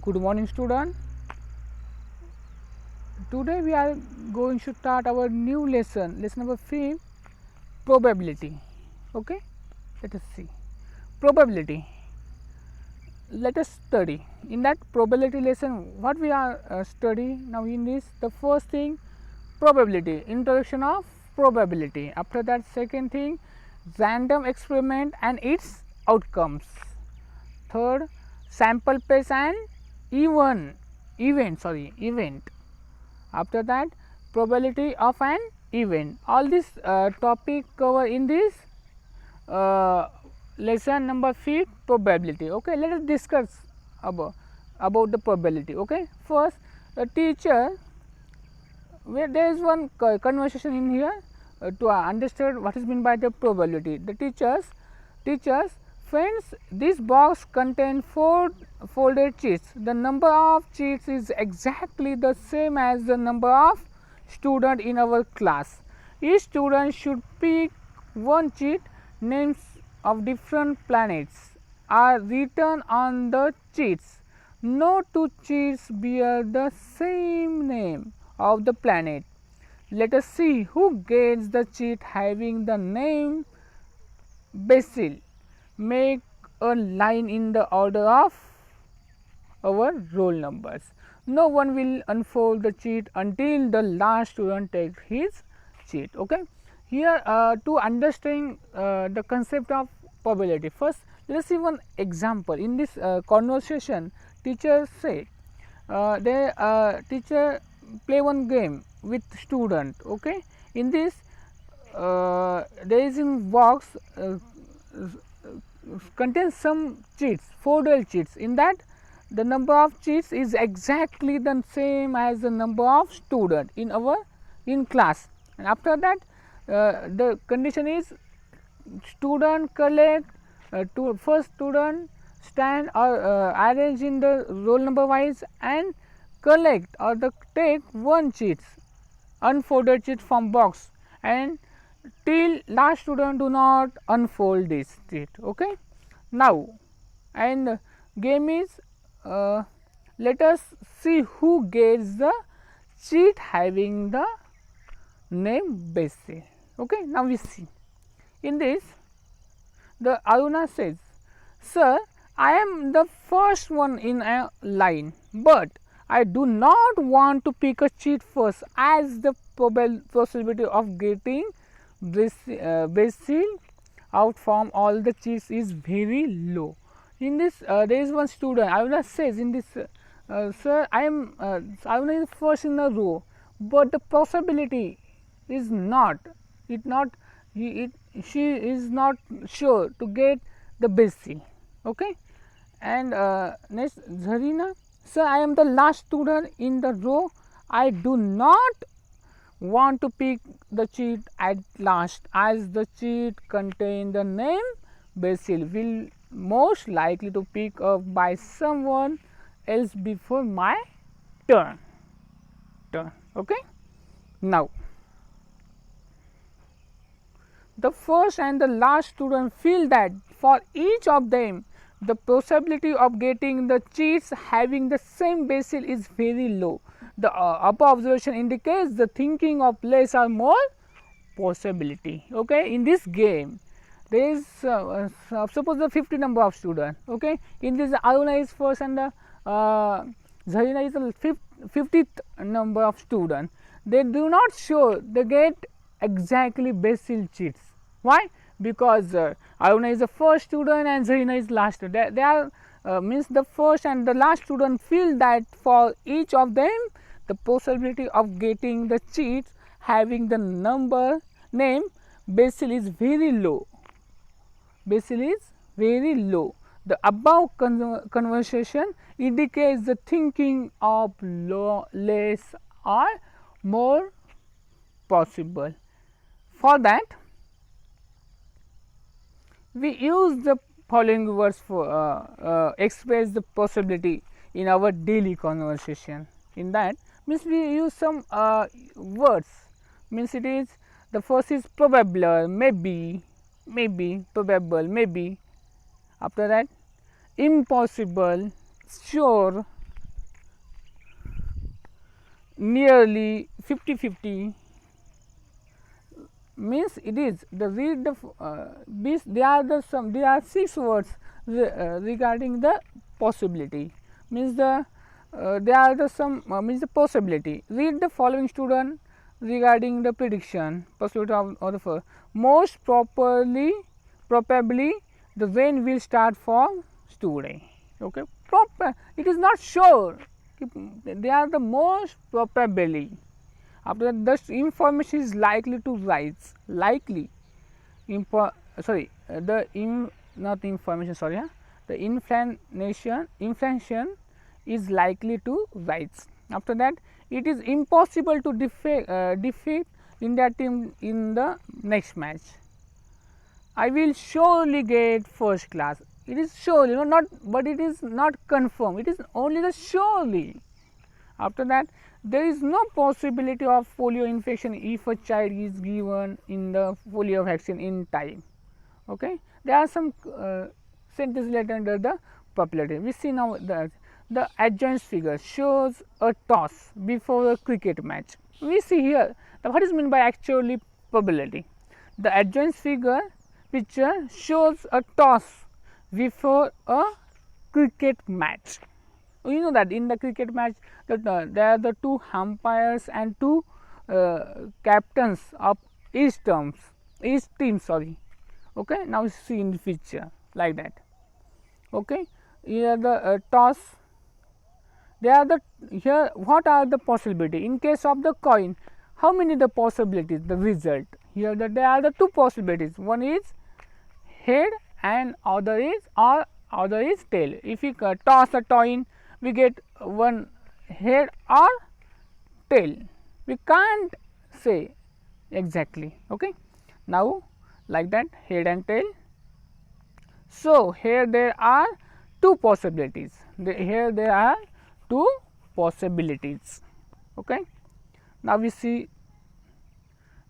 Good morning, student. Today we are going to start our new lesson number 5, probability. Okay, let us see probability. Let us study in that probability lesson what we are studying now. In this, the first thing, probability, introduction of probability. After that, second thing, random experiment and its outcomes. Third, sample space and event. After that, probability of an event. All this topic cover in this lesson number 5, probability. Okay, let us discuss about the probability. Okay, first, the teacher, where there is one conversation in here to understand what is meant by the probability. The teachers, friends, this box contains 4 folded sheets. The number of sheets is exactly the same as the number of students in our class. Each student should pick one sheet. Names of different planets are written on the sheets. No 2 sheets bear the same name of the planet. Let us see who gets the sheet having the name Basil. Make a line in the order of our roll numbers. No one will unfold the sheet until the last student takes his sheet. Okay. Here to understand the concept of probability, first let us see one example. In this conversation, teacher say teacher play one game with student. Okay. In this there is in box contains some sheets, folded sheets. In that, the number of sheets is exactly the same as the number of student in class. And after that, the condition is student collect first student stand or arrange in the roll number wise and collect or take one sheet, unfolded sheet from box, and till last student do not unfold this sheet. Okay. Now, and game is let us see who gets the sheet having the name Basil. Okay. Now, we see in this, the Aruna says, sir, I am the first one in a line, but I do not want to pick a sheet first, as the possibility of getting Basil out from all the sheets is very low. In this, there is one student, Aruna says in this, sir, Aruna is first in a row, but the possibility is she is not sure to get the Basil. Okay. And next, Zarina, sir, I am the last student in the row. I do not want to pick the sheet at last, as the sheet contain the name Basil will most likely to pick up by someone else before my turn. Okay. Now, the first and the last student feel that for each of them, the possibility of getting the sheets having the same Basil is very low. The above observation indicates the thinking of less or more possibility. Okay. In this game, there is suppose the 50 number of students. Okay. In this, Aruna is first and the Zarina is the 50th number of students. They do not show they get exactly Basil sheets. Why? Because Aruna is the first student and Zarina is last student. They are means the first and the last student feel that for each of them, the possibility of getting the sheets having the name Basil is very low. Basil is very low. The above conversation indicates the thinking of less or more possible. For that, we use the following words for express the possibility in our daily conversation. In that means we use some words, means it is the first is probable, maybe, probable, maybe. After that, impossible, sure, nearly 50-50 means it is the read the this there are the some there are 6 words regarding the possibility, means the there are the some means the possibility. Read the following student regarding the prediction possibility of the first. Most probably the rain will start from today. Okay, proper it is not sure, they are the most probably. After that, the information is likely to rise, likely sorry the not information, sorry the inflation is likely to rise. After that, it is impossible to defeat India team in the next match. I will surely get first class. It is surely, not, but it is not confirmed. It is only the surely. After that, there is no possibility of polio infection if a child is given in the polio vaccine in time. Okay, there are some sentences later under the popularity. We see now the adjoint figure shows a toss before a cricket match. We see here what is meant by actually probability. The adjoint figure picture shows a toss before a cricket match. You know that in the cricket match that there are the 2 umpires and 2 captains of each team, sorry. Okay, now see in the picture like that. Okay, here the toss. There are the here what are the possibility in case of the coin? How many the possibilities? The result here that there are the 2 possibilities. One is head and other is tail. If we toss a coin, we get one head or tail. We can't say exactly. Okay, now like that head and tail. So here there are 2 possibilities. Here there are 2 possibilities. Okay, now we see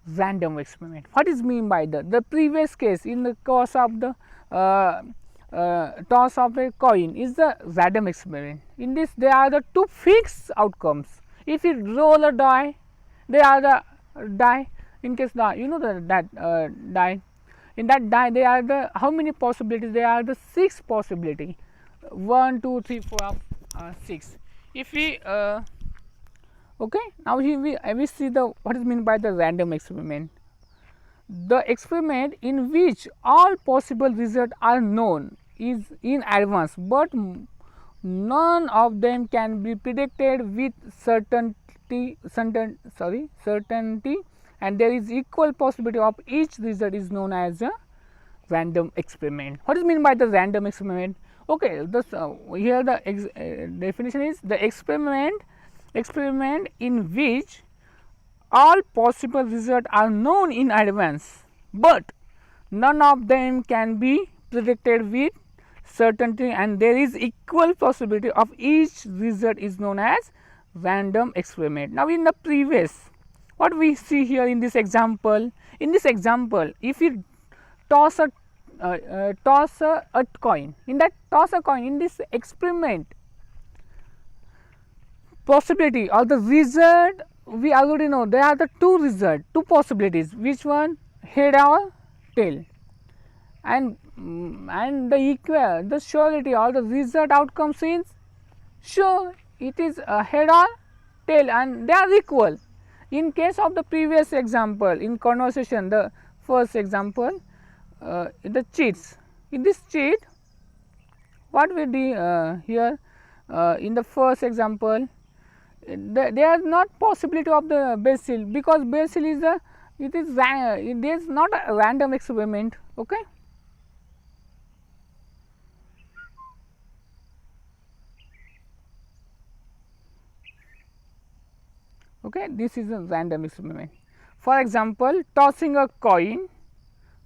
random experiment. What is mean by the previous case in the course of the toss of a coin is the random experiment. In this there are the 2 fixed outcomes. If you roll a die, they are the die. In case the die, in that die there are the how many possibilities? There are the 6 possibility. 1, 2, 3, 4, 6. If we okay, now here we see the what is meant by the random experiment. The experiment in which all possible results are known is in advance, but none of them can be predicted with certainty, and there is equal possibility of each result is known as a random experiment. What is meant by the random experiment? Okay, this here the definition is the experiment in which all possible results are known in advance, but none of them can be predicted with certainty, and there is equal possibility of each result is known as random experiment. Now, in the previous, what we see here in this example, if you toss a coin, in this experiment, possibility or the result, we already know there are the 2 possibilities, which one, head or tail, and the surety or the result outcomes is sure it is a head or tail, and they are equal. In case of the previous example in conversation, the first example, the cheats, in this cheat what we do here in the first example, there is not possibility of the basil, because basil is it is not a random experiment. Okay, okay, this is a random experiment. For example, tossing a coin,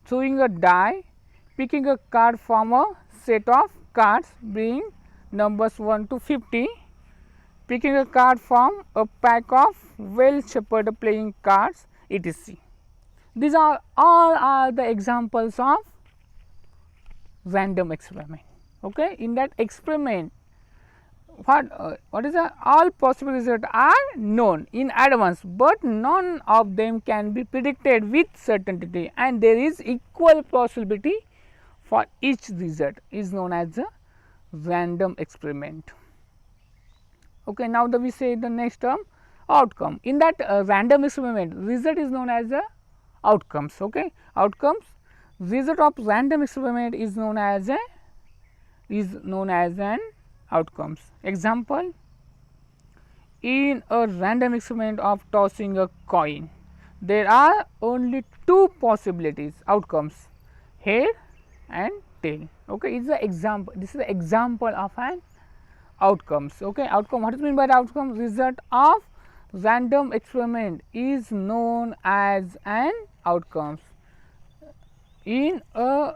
throwing a die, picking a card from a set of cards being numbers 1 to 50, picking a card from a pack of well shepherd playing cards, etc. These are all the examples of random experiment. Okay, in that experiment, what is all possible results are known in advance, but none of them can be predicted with certainty, and there is equal possibility for each result is known as a random experiment. Okay, now we say the next term outcome. In that random experiment, result is known as the outcomes. Okay, outcomes, result of random experiment is known as an outcomes. Example, in a random experiment of tossing a coin, there are only two possibilities outcomes, head and tail. Okay, it's the example. This is the example of an outcomes. Okay, outcome. What is meant by the outcome? Result of random experiment is known as an outcomes. In a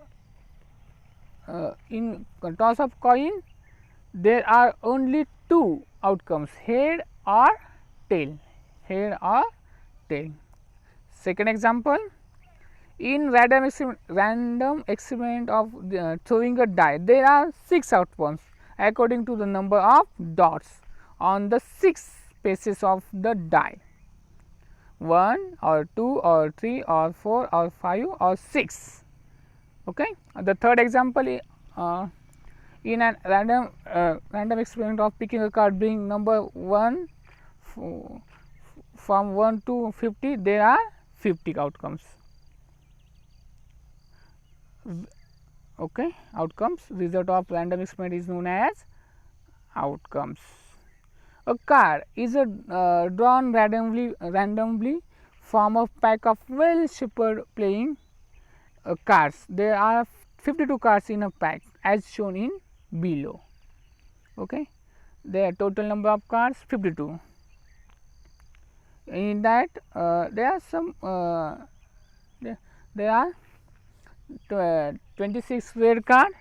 toss of coin, there are only two outcomes, head or tail. Head or tail. Second example, in random experiment of throwing a die, there are 6 outcomes according to the number of dots on the 6 faces of the die, 1 or 2 or 3 or 4 or 5 or 6. Okay. The third example, in a random experiment of picking a card being number 1 from 1 to 50, there are 50 outcomes. Okay, outcomes, result of random experiment is known as outcomes. A card is drawn randomly from a pack of well-shaped playing cards. There are 52 cards in a pack as shown in below. Okay, the total number of cards 52. In that there are some there are 26 red card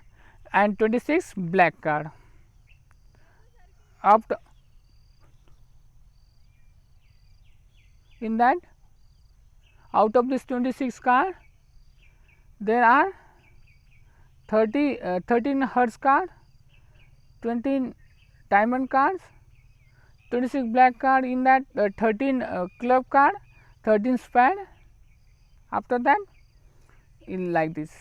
and 26 black card. After in that, out of this 26 card, there are 13 hearts card, 20 diamond cards, 26 black card. In that 13 club card, 13 spade. After that, in like this,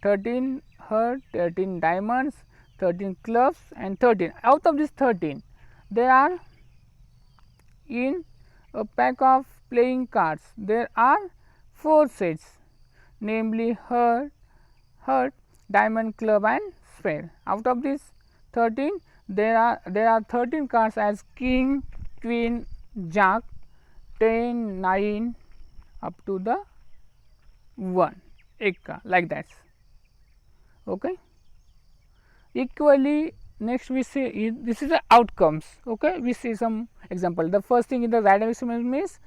13 heart, 13 diamonds, 13 clubs and 13. Out of this 13, there are in a pack of playing cards, there are 4 sets, namely heart, diamond, club and spade. Out of this 13, there are 13 cards as king, queen, jack, 10, 9 up to the 1, ekka, like that. Okay. Equally, next we see this is the outcomes. Okay, we see some example. The first thing in the random experiment means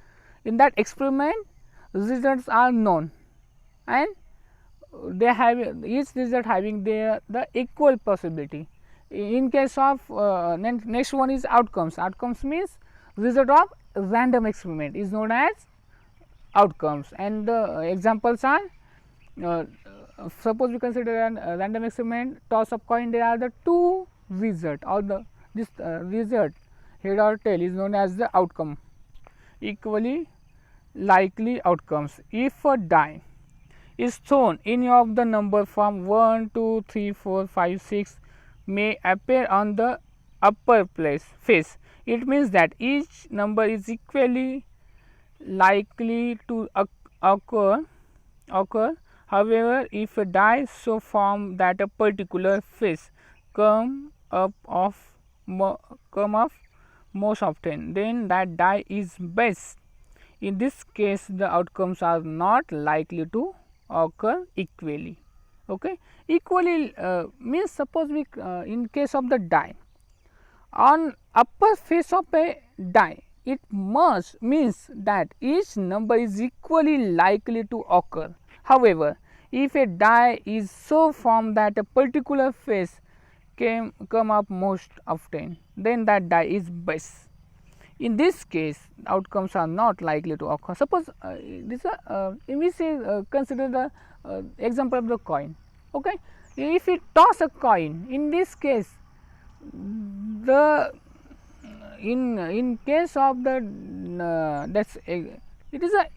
in that experiment results are known and they have each result having the equal possibility. In case of next one is outcomes. Outcomes means result of random experiment is known as outcomes, and the examples are suppose we consider a random experiment toss of coin. There are the two result or this result head or tail is known as the outcome. Equally likely outcomes, if a die is thrown, any of the number from 1, 2, 3, 4, 5, 6 may appear on the upper face. It means that each number is equally likely to occur. However, if a die so form that a particular face come up most often, then that die is best. In this case, the outcomes are not likely to occur equally. Okay, equally means suppose we in case of the die on upper face of a die, it must means that each number is equally likely to occur. However, if a die is so formed that a particular face come up most often, then that die is best. In this case, outcomes are not likely to occur. Suppose we say consider the example of the coin. Okay, if we toss a coin, in this case the in case of the that's it is a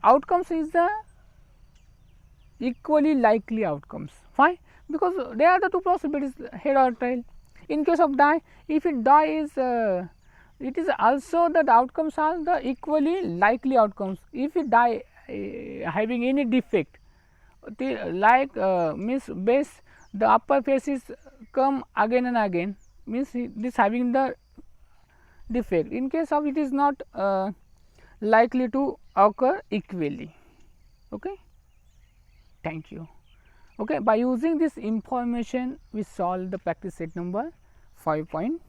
outcomes is the equally likely outcomes. Why? Because there are the two possibilities, head or tail. In case of die, if it die is it is also that the outcomes are the equally likely outcomes. If it die having any defect, like means base the upper faces come again and again, means this having the defect. In case of it is not likely to occur equally. Okay. Thank you. Okay, by using this information we solve the practice set number 5.1.